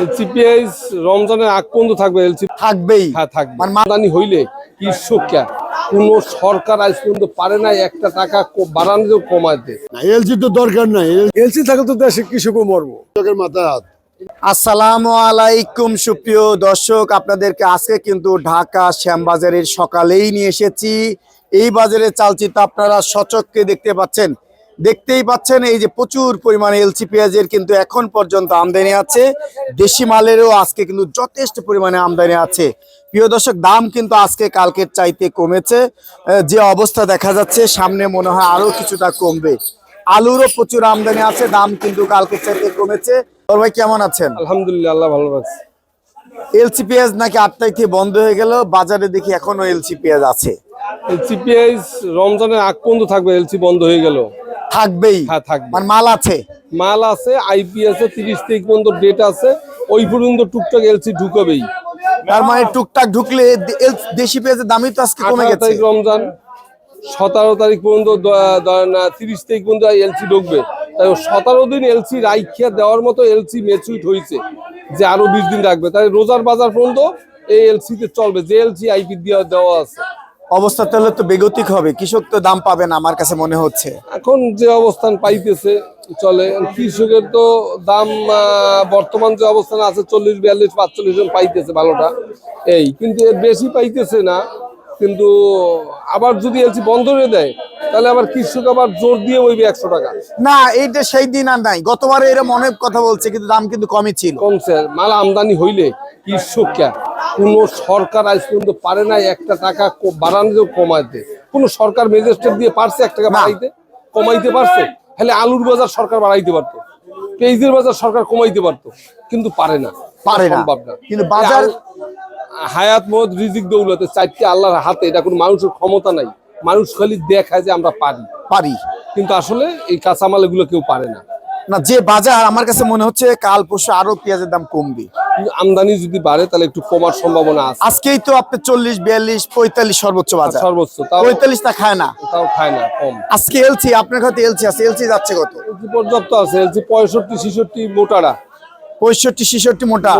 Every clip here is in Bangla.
এলসিপিএস রমজানের আগ পর্যন্ত থাকবে, এলসি থাকবেই। হ্যাঁ থাকবে। মানে আমদানি হইলে কৃষকরা কোন সরকার আজ পর্যন্ত পারে না একটা টাকা বাড়ানো কমাতে। এলসি তো দরকার নাই, এলসি থাকলে তো দেশে কৃষকও মরবো। কৃষকের মাথায় হাত। আসসালামু আলাইকুম সুপ্রিয় দর্শক, আপনাদেরকে আজকে কিন্তু ঢাকা শ্যামবাজারের সকালেই নিয়ে এসেছি। এই বাজারে চালচিত্র আপনারা সচক্ষে দেখতেই পাচ্ছেন এই যে প্রচুর পরিমাণে এলসি পেঁয়াজের কিন্তু এখন পর্যন্ত আমদানি আছে। দেশি মালেরও আজকে কিন্তু যথেষ্ট পরিমাণে আমদানি আছে। প্রিয় দর্শক, দাম কিন্তু আজকে কালকের চাইতে কমেছে। যে অবস্থা দেখা যাচ্ছে সামনে মনে হয় আরো কিছুটা কমবে। আলুরও প্রচুর আমদানি আছে, দাম কিন্তু কালকের চাইতে কমেছে। ভাই কেমন আছেন? আলহামদুলিল্লাহ, আল্লাহ ভালো রাখছে। এলসি পেঁয়াজ নাকি 8 তারিখ থেকে বন্ধ হয়ে গেল, বাজারে দেখি এখনো এলসি পেঁয়াজ আছে। এলসিপিএস রমজানের আগ পর্যন্ত থাকবে, এলসি বন্ধ হয়ে গেল থাকবেই। হ্যাঁ থাকবে। মানে মাল আছে, মাল আছে, আইপি আছে, 30 তারিখ পর্যন্ত ডেট আছে। ওই পর্যন্ত টুকটাক এলসি ঢুকবেই। তার মানে টুকটাক ঢুকলে দেশি পেঁয়াজের দামই তো আজকে কমে 18 গেছে। তারিখ রমজান, 17 তারিখ পর্যন্ত 30 তারিখ পর্যন্ত এলসি ঢুকবে। তাই 17 দিন এলসি রাইখিয়া দেওয়ার মতো এলসি ম্যাচুইট হয়েছে, যে আরো 20 দিন রাখবে। তাই রোজার বাজার পর্যন্ত এই এলসি তে চলবে, যে এলসি আইপি দেওয়া আছে। অবস্থা তাহলে তো বেগতিক হবে, কৃষক তো দাম পাবে না আমার কাছে মনে হচ্ছে। এখন যে অবস্থান পাইতেছে চলে, কৃষকের তো দাম বর্তমান যে অবস্থান আছে 40, 42, 45 জন পাইতেছে ভালোটা, এই কিন্তু এর বেশি পাইতেছে না। কিন্তু আবার যদি এলসি বন্ধ করে দেয় তাহলে আবার কৃষক আবার জোর দিয়ে ওইবে 100 টাকা। না, এইটা সেই দিন আর নাই। গতবারে এরকম অনেক কথা বলছে, কিন্তু দাম কিন্তু কমই ছিল। কমছে। মাল আমদানি হইলে কৃষকরা কোন সরকার আজ পর্যন্ত পারে না একটা টাকা বাড়ানো কমাইতে। কোন সরকার ম্যাজিস্ট্রেট দিয়ে পারছে 1 টাকা বাড়াইতে, কমাইতে পারছে? তাহলে আলুর বাজার সরকার বাড়াইতে পারতো, পেঁয়াজের বাজার সরকার কমাইতে পারতো, কিন্তু পারে না। সম্ভব না। কিন্তু বাজার হায়াত মত রিজিক দৌলতে 4টি আল্লাহর হাতে, এটা কোনো মানুষের ক্ষমতা নাই। মানুষ খালি দেখায় যে আমরা পারি, কিন্তু আসলে এই কাঁচামাল এগুলো কেউ পারে না। না, যে বাজার আমার কাছে মনে হচ্ছে কাল পরশু আরো পেঁয়াজের দাম কমবে। আমদানি যদি বাড়ে তাহলে একটু কমার সম্ভাবনা আছে। আজকেই তো আপনি 40, 42, 45 সর্বোচ্চ বাজার। সর্বোচ্চ তাও 45 টা খায় না, তাও খায় না, কম। আজকে এলসি আপনার কাছে এলসি আছে, এলসি যাচ্ছে কত? এলসি পর্যাপ্ত আছে, এলসি 65, 66 মোটারা, 65, 66 মোটা।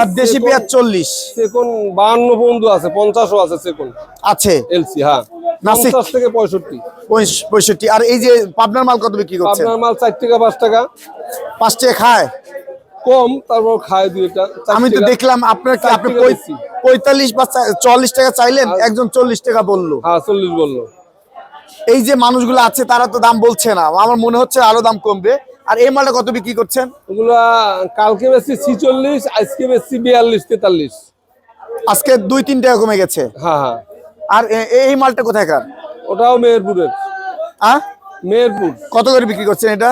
আর দেশি পেঁয়াজ 40, সেকন 52 বন্ধু আছে, 50ও আছে সেকন আছে এলসি। হ্যাঁ, 50 থেকে 65। 65। আর এই যে পাবনার মাল কত বিক্রি করছেন? আপনার মাল 4 টাকা 5 টাকা। 5 টাকা খায় কম, তারপর খায় 2টা। আমি তো দেখলাম আপনার কি আপনি 45 বা 40 টাকা চাইলেন, একজন 40 টাকা বললো। হ্যাঁ 40 বললো। এই যে মানুষগুলো আছে তারা তো দাম বলছে না, আমার মনে হচ্ছে আরো দাম কমবে। আর এই মালটা কত বিক্রি করছেন? ওগুলা কালকে বেশি 46, আজকে বেশি 42, 43। আজকে 2-3 টাকা কমে গেছে। হ্যাঁ হ্যাঁ। আর এই মালটা কোথায়কার? ওটাও মেহেরপুরের। মেহেরপুর। কত করে বিক্রি করছেন এটা?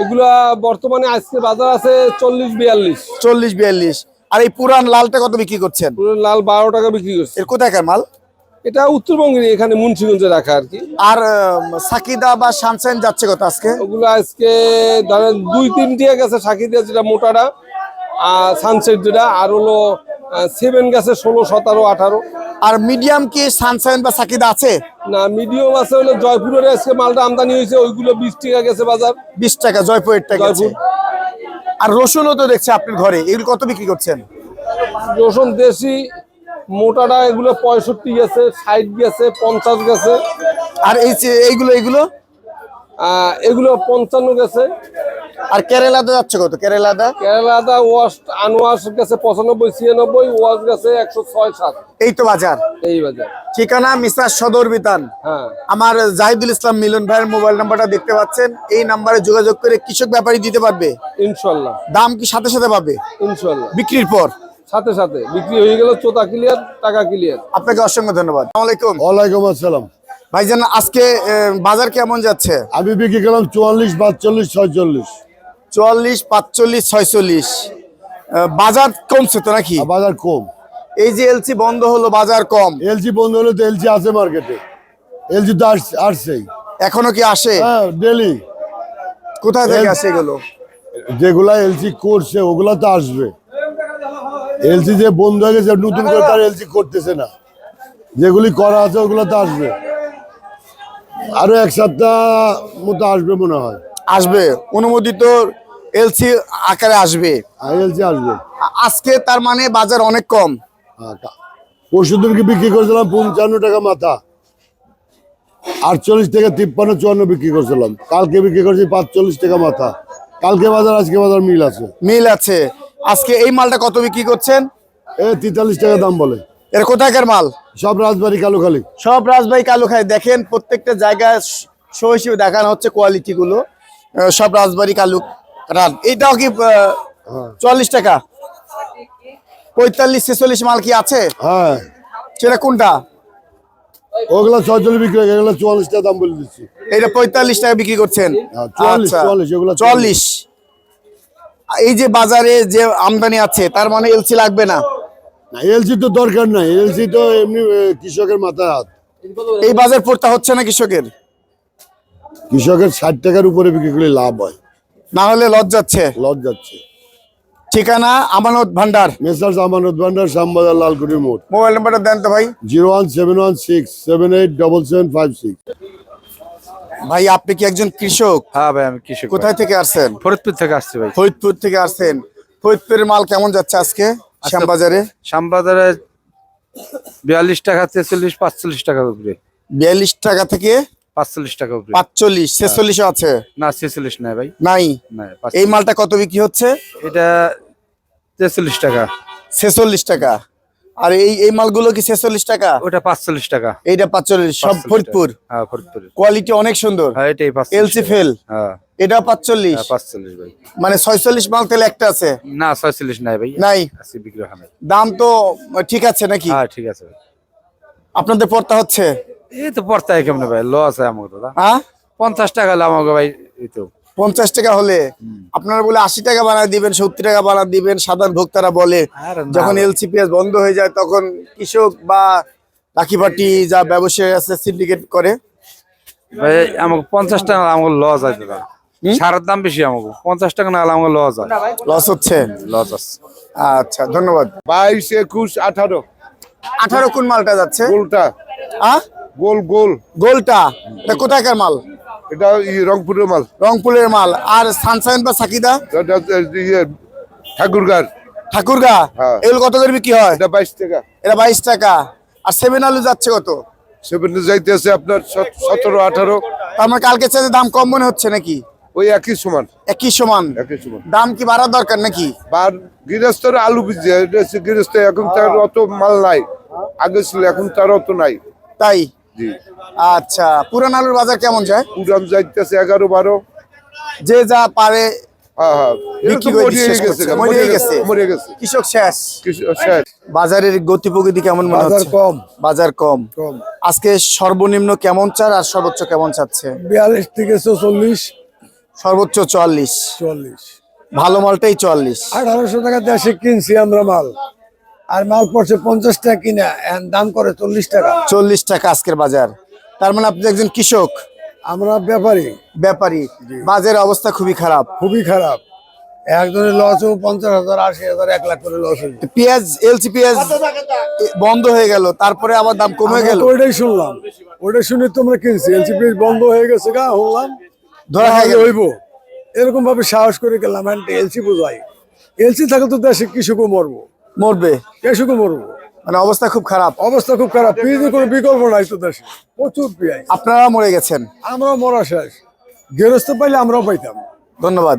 এগুলা বর্তমানে আজকে বাজার আছে 40, 42। 40, 42। আর এই পুরান লালটা কত বিক্রি করছেন? লাল 12 টাকা বিক্রি করছে। এর কোথায়কার মাল? এটা উত্তরবঙ্গের, এখানে মুন্সিগঞ্জে রাখা আর কি। আর সাকিদা বা সানশাইন যাচ্ছে কত আজকে? ওগুলো আজকে ধরেন 2-3 টাকা গেছে সাকিদা, যেটা মোটাটা, আর সানসেট যেটা, আর হলো 7 গেছে 16, 17, 18। আর মিডিয়াম কি সানশাইন বা সাকিদা আছে? না, মিডিয়াম আছে হলো জয়পুরের আজকে মালটা আমদানি হয়েছে, ওইগুলো 20 টাকা গেছে বাজার। 20 টাকা জয়পুরের টাকা। জয়পুর। আর রসুনও তো দেখছি আপনার ঘরে, এগুলো কত বিক্রি করছেন? রসুন দেশি মোটাটা এগুলো 65 গেছে, 60 গেছে, 50 গেছে। আর এইগুলো এগুলো 55 গেছে। আর কেরালাতে যাচ্ছে কত? কেরালাতে ওয়াশ আনওয়াশ গেছে 95, 96, ওয়াশ গেছে 106, 7। এই তো বাজার, এই বাজার। ঠিকানা মিস্টার সদর বিতান। হ্যাঁ। আমার জাহিদুল ইসলাম মিলন ভাইয়ের মোবাইল নাম্বারটা দেখতে পাচ্ছেন, এই নাম্বারে যোগাযোগ করে কৃষক ব্যাপারী দিতে পারবে ইনশাল্লাহ। দাম কি সাথে সাথে পাবে? ইনশাল্লাহ। বিক্রির পর সাথে সাথে বিক্রি হয়ে গেল, চোতা ক্লিয়ার, টাকা ক্লিয়ার। আপনাকে অসংখ্য ধন্যবাদ। আসসালামু আলাইকুম। ওয়ালাইকুম আসসালাম। ভাইজান, আজকে বাজার কেমন যাচ্ছে? আমি বিক্রি করলাম 44, 45, 46। 44, 45, 46। বাজার কমছে তো নাকি? বাজার কম। এই যে এলসি বন্ধ হলো, বাজার কম। এলসি বন্ধ হলে তো এলসি আছে মার্কেটে, এলসি তো আসছেই। এখনো কি আসে? হ্যাঁ, ডেলি। কোথায় থেকে আসে এগুলো? যেগুলা এলসি করছে ওগুলা তো আসবে। এলসি যে বন্ধ হয়ে গেছে, নতুন করে তার এলসি করতেছে না, যেগুলি করা আছে ওগুলো তো আসবে। আরো 1 সপ্তাহ মতো আসবে মনে হয়। আসবে অনুমোদিত এলসি আকারে আসবে। এলসি আসবে। আজকে তার মানে বাজার অনেক কম। পরশুদিনকে বিক্রি করেছিলাম 55 টাকা মাথা, 48 থেকে 53, 54 বিক্রি করছিলাম। কালকে বিক্রি করছি 45 টাকা মাথা। কালকে বাজার আজকে বাজার মিল আছে। মিল আছে। আজকে এই মালটা কত বিক্রি করছেন? 43 টাকা দাম বলে। এর কোথাকার মাল? সব রাজবাড়ি কালুখালী। সব রাজবাড়ী কালুখালী। দেখেন প্রত্যেকটা জায়গায় শো হিসেবে দেখানো হচ্ছে কোয়ালিটি গুলো। সব রাজবাড়ী কালু রাত। এটাও কি 44 টাকা? 45 46 মাল কি আছে? হ্যাঁ, সেটা কোনটা? ওগুলা 46 বিক্রি হয়, এগুলো 44 টাকা দাম বলে দিচ্ছি। এটা 45 টাকা বিক্রি করছেন। 44, আচ্ছা, 44, এগুলো 44। এই যে বাজারে যে আমদানি আছে তার মানে এলসি লাগবে না। না, এলসি তো দরকার নাই, এলসি তো এমনি কৃষকের মাথায় হাত। এই বাজার পড়তে হচ্ছে না কৃষকের, কৃষকের 60 টাকার উপরে বিক্রি করলে লাভ হয়, না হলে লস যাচ্ছে। লস যাচ্ছে। ঠিকানা আমানত ভান্ডার, মেসার্স আমানত ভান্ডার, শ্যামবাজার, লালকুটির মোড়। মোবাইল নাম্বারটা দেন তো ভাই। 01716786656। ভাই আপনি কি একজন কৃষক? হ্যাঁ ভাই, আমি কৃষক। কোথায় থেকে আসছেন? ফরিদপুর থেকে আসছি ভাই। ফরিদপুর থেকে আসছেন। ফরিদপুরের মাল কেমন যাচ্ছে আজকে শ্যামবাজারে? শ্যামবাজারে 42 টাকা, 43, 45 টাকার উপরে। 42 টাকা থেকে 45 টাকা উপরে। 45 46 আছে? না, 46 নাই ভাই, নাই। নাই। এই মালটা কত বিক্রি হচ্ছে? এটা 43 টাকা। 46 টাকা। আর এই মালগুলো কি 46 টাকা? ওটা 45 টাকা। এইটা 45। সব 45 ফরিদপুর। হ্যাঁ, ফরিদপুর। কোয়ালিটি অনেক সুন্দর। হ্যাঁ, এটাই 45 এলসি ফেল। হ্যাঁ, এটা 45। 45 ভাই। মানে 46 মাল তেলে একটা আছে? না, 46 নাই ভাই, নাই। আজকে বিক্রি হয় নাই। দাম তো ঠিক আছে নাকি? হ্যাঁ, ঠিক আছে ভাই। আপনাদের পড়তা হচ্ছে? এই তো পড়তায় কেমনে ভাই, লস আছে আমাকে দাদা। হ্যাঁ, 50 টাকা হলো আমাকে ভাই। এই তো 50 টাকা হলে আপনারা বলে 80 টাকা বানায় দিবেন, 70 টাকা বানায় দিবেন, সাধারণ ভোক্তারা বলে। আরে না যখন ভাই। এলসিপিএস বন্ধ হয়ে যায় তখন কৃষক বা রাখিপাটি যা ব্যবসায়ী আছে সিন্ডিকেট করে। ভাই আমাকে 50 টাকা আমাকে লস আছে দাদা। সারের দাম বেশি, আমাকে 50 টাকা না হলে আমাকে লস হয়। লস হচ্ছে? লস আছে। আচ্ছা, ধন্যবাদ। 22, 21, 18 18 কোন মালটা যাচ্ছে? গোলটা, হ্যাঁ, গোল গোল। গোলটা এটা কোথাকার মাল? এটা রংপুরের মাল। রংপুরের মাল। আর সানশাইন বা সাকিদা? এটা ঠাকুরগার। ঠাকুরগা। হ্যাঁ। এগুলো কত করে বিক্রি হয়? এটা 22 টাকা। এটা 22 টাকা। আর 7 আলু যাচ্ছে কত? 7 যাইতেছে আপনার 17, 18। তার মানে কালকে চাইতে দাম কম মনে হচ্ছে নাকি? ওই একই সমান, একই সমান। একই সমান। দাম কি বাড়ার দরকার নাকি? আর গৃহস্থর আলু বীজ, এটা হচ্ছে গৃহস্থ, এখন তার অত মাল নাই, আগে ছিল, এখন তার অত নাই। তাই? জি। আচ্ছা, পুরান আলুর বাজার কেমন যায়? পুরান যাইতেছে 11, 12। যে যা পারে হ্যাঁ হ্যাঁ, বিক্রি করে শেষ করছে। মরিয়ে গেছে। মরে গেছে। কৃষক শেষ। শেষ। বাজারের গতি প্রকৃতি কেমন মনে বাজার হচ্ছে? কম। বাজার কম। কম। আজকে সর্বনিম্ন কেমন চার আর সর্বোচ্চ কেমন চাচ্ছে? 42 থেকে 44। সর্বোচ্চ 44। 44। ভালো মালটাই 44। 1800 টাকা দেশে কিনছি আমরা মাল, আর মাল পড়ছে 50 টাকা কিনা, এখন দাম করে 40 টাকা। 40 টাকা আজকের বাজার। তার মানে আপনি একজন কৃষক? আমরা ব্যাপারী। ব্যাপারী। বাজারের অবস্থা খুবই খারাপ। খুবই খারাপ। একজনের লস 50,000, 80,000, 1 লাখ করে লস হয়েছে। পেঁয়াজ, এলসি পেঁয়াজ বন্ধ হয়ে গেল, তারপরে আবার দাম কমে গেল। ওইটাই শুনলাম, ওইটাই শুনে তোমরা কিনছি। এলসিপি বন্ধ হয়ে গেছে গা, হলাম ধরা হয়ে গেল। হইব এরকম ভাবে সাহস করে গেলাম। এলসি বুঝাই, এলসি থাকলে তো দেশে কৃষকও মরবো, মরবে। কৃষকও মরবো। মানে অবস্থা খুব খারাপ। অবস্থা খুব খারাপ। পেঁয়াজের কোনো বিকল্প নাই তো দেশে, প্রচুর পেঁয়াজ। আপনারা মরে গেছেন। আমরাও মরা শেষ। গেরস্ত পাইলে আমরাও পাইতাম। ধন্যবাদ।